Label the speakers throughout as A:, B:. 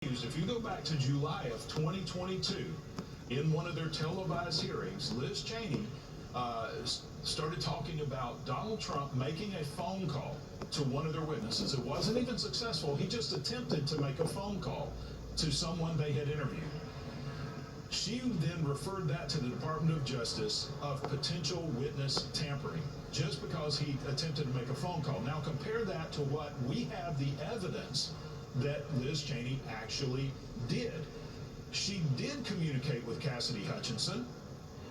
A: If you go back to July of 2022, in one of their televised hearings, Liz Chaney started talking about Donald Trump making a phone call to one of their witnesses. It wasn't even successful. He just attempted to make a phone call to someone they had interviewed. She then referred that to the Department of Justice of potential witness tampering, just because he attempted to make a phone call. Now compare that to what we have the evidence that Liz Chaney actually did. She did communicate with Cassidy Hutchinson.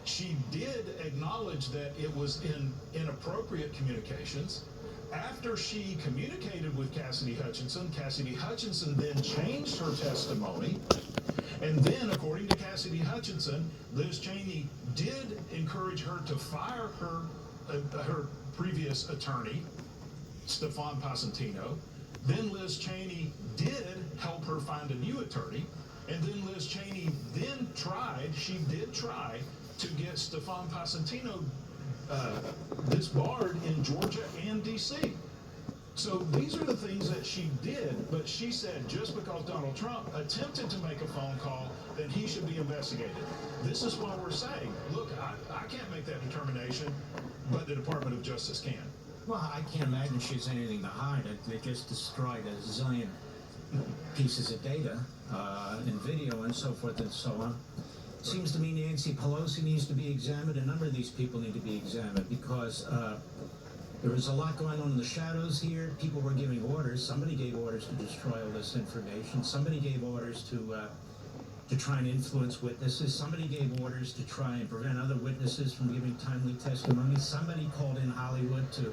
A: She did acknowledge that it was inappropriate communications. After she communicated with Cassidy Hutchinson then changed her testimony. And then, according to Cassidy Hutchinson, Liz Chaney did encourage her to fire her previous attorney, Stefan Pasentino. Then Liz Chaney did help her find a new attorney. And then Liz Chaney did try to get Stefan Pasentino disbarred in Georgia and D.C. So these are the things that she did, but she said just because Donald Trump attempted to make a phone call, then he should be investigated. This is why we're saying, look, I can't make that determination, but the Department of Justice can.
B: Well, I can't imagine she has anything to hide. They just destroyed a zillion pieces of data and video and so forth and so on. Seems to me Nancy Pelosi needs to be examined. A number of these people need to be examined because there was a lot going on in the shadows here. People were giving orders. Somebody gave orders to destroy all this information. Somebody gave orders to try and influence witnesses. Somebody gave orders to try and prevent other witnesses from giving timely testimony. Somebody called in Hollywood to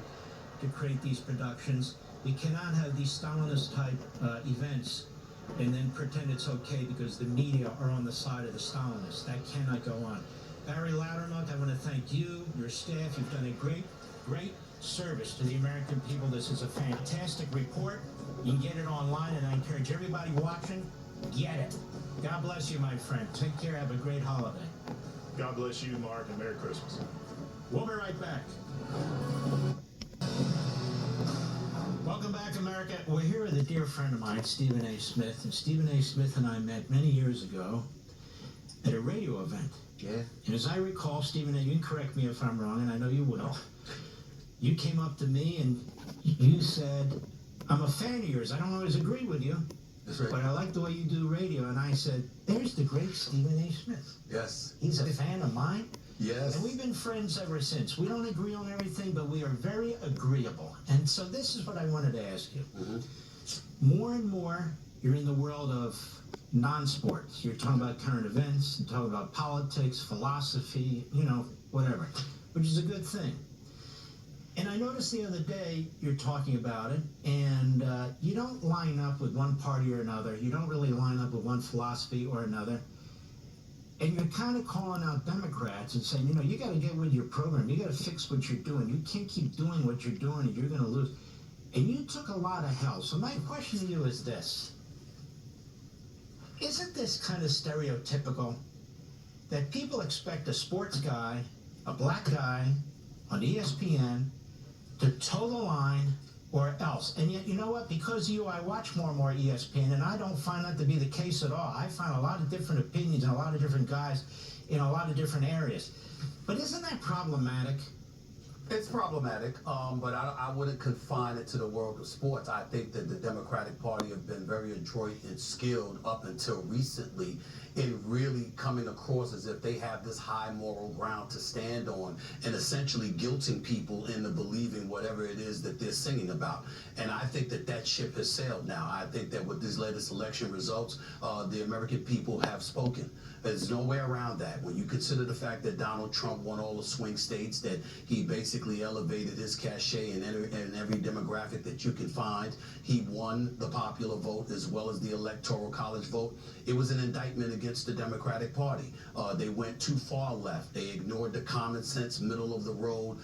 B: create these productions. We cannot have these Stalinist type events and then pretend it's okay because the media are on the side of the Stalinists. That cannot go on. Barry Loudermilk, I want to thank you, your staff. You've done a great service to the American people. This is a fantastic report. You can get it online, and I encourage everybody watching, get it. God bless you, my friend. Take care. Have a great holiday.
A: God bless you, Mark, and Merry Christmas.
B: We'll be right back. Welcome back, America. We're here with a dear friend of mine, Stephen A. Smith. And Stephen A. Smith and I met many years ago at a radio event.
C: Yeah.
B: And as I recall, Stephen A., you can correct me if I'm wrong, and I know you will. You came up to me and you said, I'm a fan of yours. I don't always agree with you.
C: That's right.
B: But I like the way you do radio. And I said, there's the great Stephen A. Smith.
C: Yes.
B: He's a fan of mine.
C: Yes.
B: And we've been friends ever since. We don't agree on everything, but we are very agreeable. And so this is what I wanted to ask you.
C: Mm-hmm.
B: More and more, you're in the world of non-sports. You're talking about current events, you're talking about politics, philosophy, whatever, which is a good thing. And I noticed the other day you're talking about it, and you don't line up with one party or another. You don't really line up with one philosophy or another. And you're kind of calling out Democrats and saying, you got to get with your program. You got to fix what you're doing. You can't keep doing what you're doing, and you're going to lose. And you took a lot of hell. So my question to you is this. Isn't this kind of stereotypical that people expect a sports guy, a black guy on ESPN to toe the line or else? And yet, you know what? Because of you, I watch more and more ESPN, and I don't find that to be the case at all. I find a lot of different opinions and a lot of different guys in a lot of different areas. But isn't that problematic?
C: It's problematic, but I wouldn't confine it to the world of sports. I think that the Democratic Party have been very adroit and skilled up until recently in really coming across as if they have this high moral ground to stand on and essentially guilting people into believing whatever it is that they're singing about. And I think that ship has sailed now. I think that with these latest election results, the American people have spoken. There's no way around that. When you consider the fact that Donald Trump won all the swing states, that he basically elevated his cachet in every demographic that you can find, he won the popular vote as well as the electoral college vote. It was an indictment against the Democratic Party. They went too far left. They ignored the common sense, middle of the road,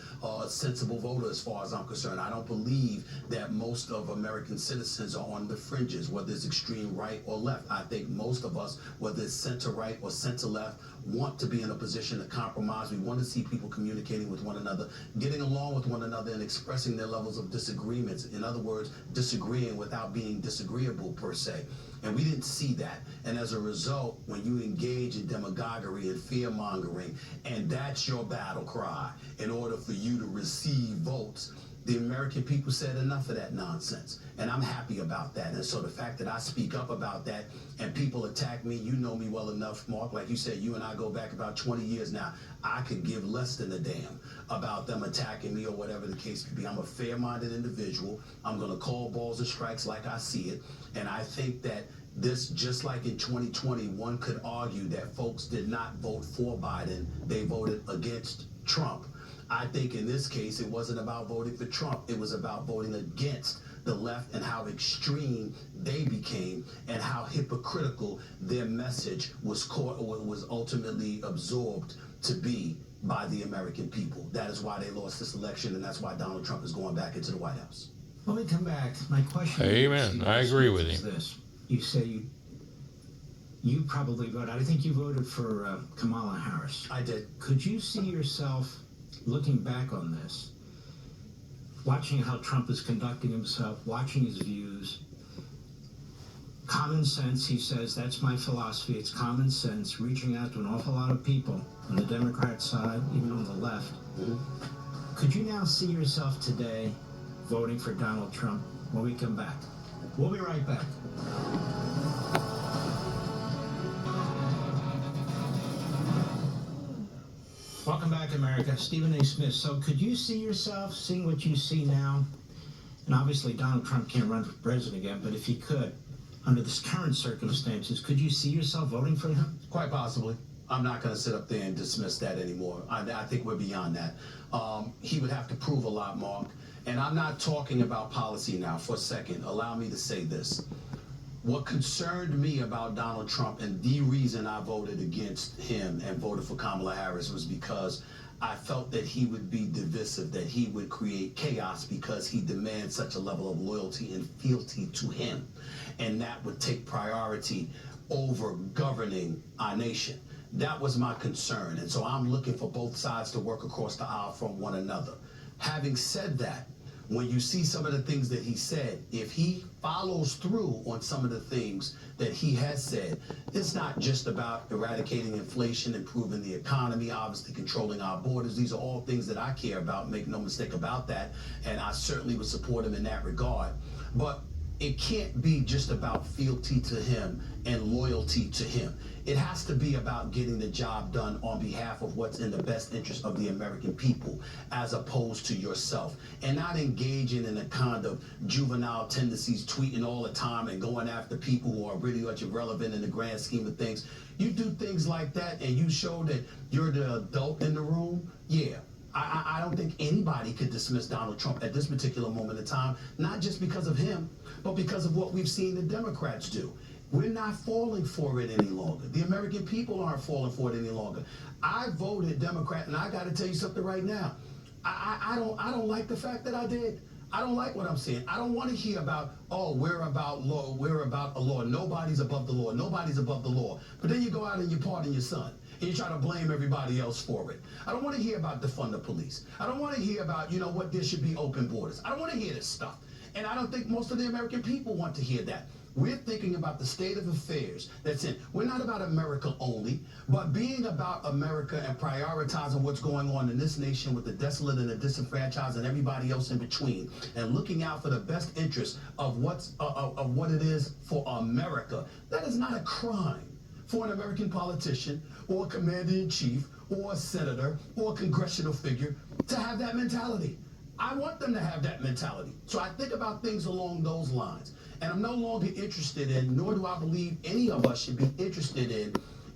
C: sensible voter as far as I'm concerned. I don't believe that most of American citizens are on the fringes, whether it's extreme right or left. I think most of us, whether it's center right or center left, want to be in a position to compromise. We want to see people communicating with one another, getting along with one another, and expressing their levels of disagreements. In other words, disagreeing without being disagreeable per se. And we didn't see that. And as a result, when you engage in demagoguery and fear-mongering, and that's your battle cry in order for you to receive votes, the American people said enough of that nonsense. And I'm happy about that. And so the fact that I speak up about that and people attack me, you know me well enough, Mark. Like you said, you and I go back about 20 years now. I could give less than a damn about them attacking me or whatever the case could be. I'm a fair-minded individual. I'm going to call balls and strikes like I see it. And I think that this, just like in 2020, one could argue that folks did not vote for Biden. They voted against Trump. I think in this case, it wasn't about voting for Trump. It was about voting against the left and how extreme they became and how hypocritical their message was ultimately absorbed to be by the American people. That is why they lost this election, and that's why Donald Trump is going back into the White House.
B: When we come back, my question
D: Amen. I agree with
B: is
D: you.
B: this. You say you probably voted, I think you voted for Kamala Harris.
C: I did.
B: Could you see yourself looking back on this, watching how Trump is conducting himself, watching his views, common sense, he says, that's my philosophy, it's common sense, reaching out to an awful lot of people on the Democrat side, even on the left. Could you now see yourself today voting for Donald Trump when we come back? We'll be right back. Welcome back, America. Stephen A. Smith. So could you see yourself seeing what you see now? And obviously Donald Trump can't run for president again, but if he could, under this current circumstances, could you see yourself voting for him?
C: Quite possibly. I'm not going to sit up there and dismiss that anymore. I think we're beyond that. He would have to prove a lot, Mark. And I'm not talking about policy now for a second. Allow me to say this. What concerned me about Donald Trump, and the reason I voted against him and voted for Kamala Harris, was because I felt that he would be divisive, that he would create chaos because he demands such a level of loyalty and fealty to him. And that would take priority over governing our nation. That was my concern. And so I'm looking for both sides to work across the aisle from one another. Having said that, when you see some of the things that he said, if he follows through on some of the things that he has said, it's not just about eradicating inflation, improving the economy, obviously controlling our borders. These are all things that I care about, make no mistake about that, and I certainly would support him in that regard. But it can't be just about fealty to him and loyalty to him. It has to be about getting the job done on behalf of what's in the best interest of the American people, as opposed to yourself, and not engaging in a kind of juvenile tendencies, tweeting all the time and going after people who are really much irrelevant in the grand scheme of things. You do things like that and you show that you're the adult in the room, yeah. I don't think anybody could dismiss Donald Trump at this particular moment in time, not just because of him, but because of what we've seen the Democrats do. We're not falling for it any longer. The American people aren't falling for it any longer. I voted Democrat, and I got to tell you something right now. I don't like the fact that I did. I don't like what I'm saying. I don't want to hear about, oh, we're about law, we're about a law. Nobody's above the law. Nobody's above the law. But then you go out and you pardon your son. And you try to blame everybody else for it. I don't want to hear about defund the police. I don't want to hear about, you know, what there should be open borders. I don't want to hear this stuff. And I don't think most of the American people want to hear that. We're thinking about the state of affairs that's in. We're not about America only, but being about America and prioritizing what's going on in this nation with the desolate and the disenfranchised and everybody else in between, and looking out for the best interest of what it is for America. That is not a crime for an American politician or a commander-in-chief or a senator or a congressional figure to have that mentality. I want them to have that mentality. So I think about things along those lines. And I'm no longer interested in, nor do I believe any of us should be interested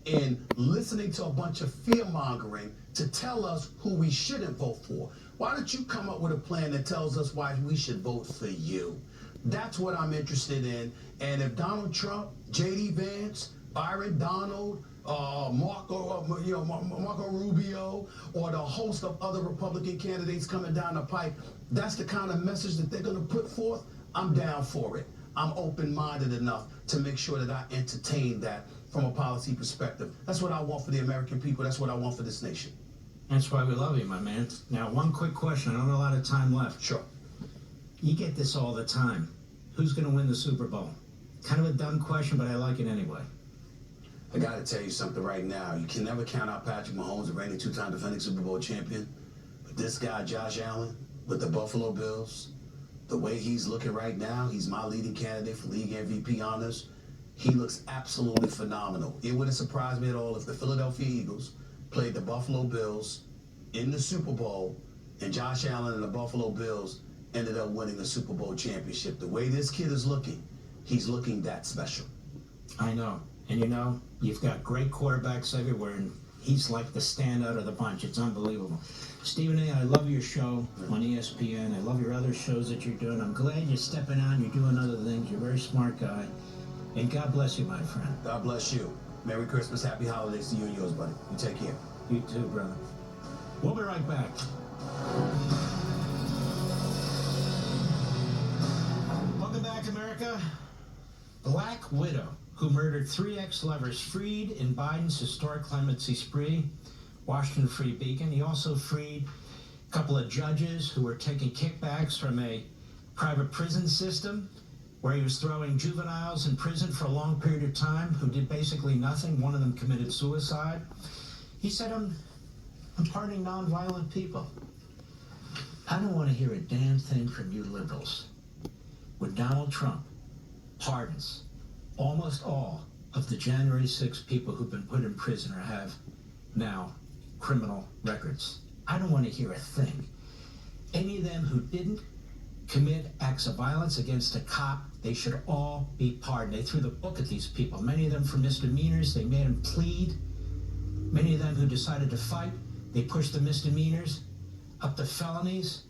C: in listening to a bunch of fear-mongering to tell us who we shouldn't vote for. Why don't you come up with a plan that tells us why we should vote for you? That's what I'm interested in. And if Donald Trump, J.D. Vance, Byron Donald, Marco Rubio, or the host of other Republican candidates coming down the pike, that's the kind of message that they're going to put forth, I'm down for it. I'm open-minded enough to make sure that I entertain that from a policy perspective. That's what I want for the American people. That's what I want for this nation.
B: That's why we love you, my man. Now, one quick question. I don't have a lot of time left.
C: Sure.
B: You get this all the time. Who's going to win the Super Bowl? Kind of a dumb question, but I like it anyway.
C: I got to tell you something right now. You can never count out Patrick Mahomes, the reigning two-time defending Super Bowl champion. But this guy, Josh Allen, with the Buffalo Bills, the way he's looking right now, he's my leading candidate for league MVP honors. He looks absolutely phenomenal. It wouldn't surprise me at all if the Philadelphia Eagles played the Buffalo Bills in the Super Bowl and Josh Allen and the Buffalo Bills ended up winning the Super Bowl championship. The way this kid is looking, he's looking that special.
B: I know. And you know, you've got great quarterbacks everywhere, and he's like the standout of the bunch. It's unbelievable. Stephen A., I love your show on ESPN. I love your other shows that you're doing. I'm glad you're stepping out and you're doing other things. You're a very smart guy. And God bless you, my friend.
C: God bless you. Merry Christmas, happy holidays to you and yours, buddy. You take care.
B: You too, brother. We'll be right back. Welcome back, America. Black Widow, who murdered 3 ex-lovers, freed in Biden's historic clemency spree. Washington Free Beacon. He also freed a couple of judges who were taking kickbacks from a private prison system where he was throwing juveniles in prison for a long period of time who did basically nothing. One of them committed suicide. He said, I'm pardoning nonviolent people. I don't want to hear a damn thing from you liberals. When Donald Trump pardons almost all of the January 6 people who've been put in prison or have now criminal records, I don't want to hear a thing. Any of them who didn't commit acts of violence against a cop, they should all be pardoned. They threw the book at these people. Many of them for misdemeanors, they made them plead. Many of them who decided to fight, they pushed the misdemeanors up to felonies.